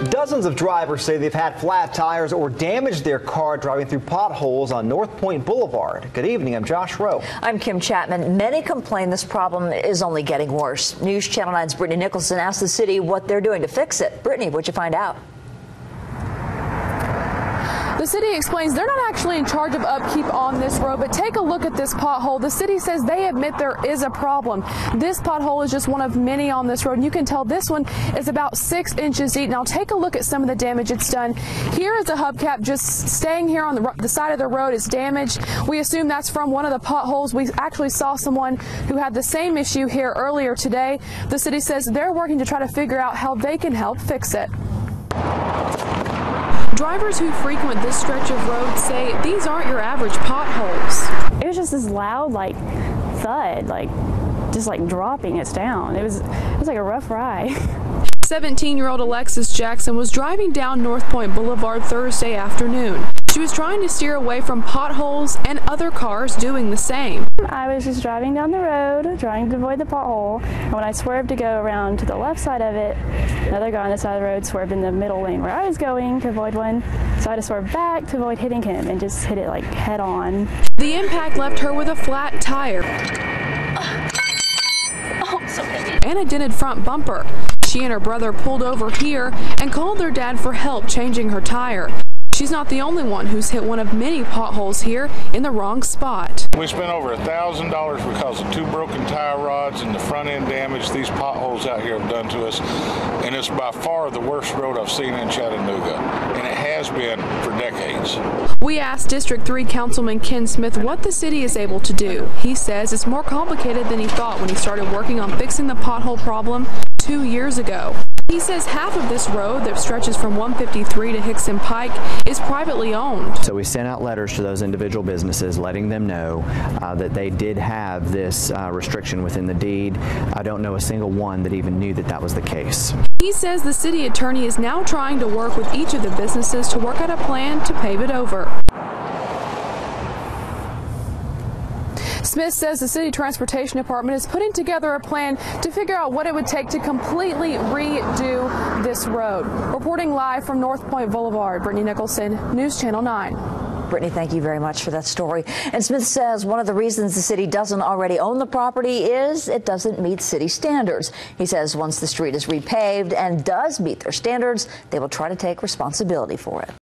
Dozens of drivers say they've had flat tires or damaged their car driving through potholes on Northpoint Boulevard. Good evening, I'm Josh Rowe. I'm Kim Chapman. Many complain this problem is only getting worse. News Channel 9's Brittany Nicholson asked the city what they're doing to fix it. Brittany, what'd you find out? The city explains they're not actually in charge of upkeep on this road, but take a look at this pothole. The city says they admit there is a problem. This pothole is just one of many on this road, and you can tell this one is about 6 inches deep. Now take a look at some of the damage it's done. Here is a hubcap just staying here on the side of the road. It's damaged. We assume that's from one of the potholes. We actually saw someone who had the same issue here earlier today. The city says they're working to try to figure out how they can help fix it. Drivers who frequent this stretch of road say these aren't your average potholes. It was just this loud, like, thud, just dropping us down. It was like a rough ride. 17-year-old Alexis Jackson was driving down Northpoint Boulevard Thursday afternoon. She was trying to steer away from potholes and other cars doing the same. I was just driving down the road, trying to avoid the pothole, and when I swerved to go around to the left side of it, another guy on the side of the road swerved in the middle lane where I was going to avoid one, so I had to swerve back to avoid hitting him and just hit it like head on. The impact left her with a flat tire and a dented front bumper. She and her brother pulled over here and called their dad for help changing her tire. She's not the only one who's hit one of many potholes here in the wrong spot. We spent over $1,000 because of 2 broken tire rods and the front end damage these potholes out here have done to us. And it's by far the worst road I've seen in Chattanooga. And it has been for decades. We asked District 3 Councilman Ken Smith what the city is able to do. He says it's more complicated than he thought when he started working on fixing the pothole problem 2 years ago. He says half of this road that stretches from 153 to Hixson Pike is privately owned. So we sent out letters to those individual businesses letting them know that they did have this restriction within the deed. I don't know a single one that even knew that that was the case. He says the city attorney is now trying to work with each of the businesses to work out a plan to pave it over. Smith says the city transportation department is putting together a plan to figure out what it would take to completely redo this road. Reporting live from Northpoint Boulevard, Brittany Nicholson, News Channel 9. Brittany, thank you very much for that story. And Smith says one of the reasons the city doesn't already own the property is it doesn't meet city standards. He says once the street is repaved and does meet their standards, they will try to take responsibility for it.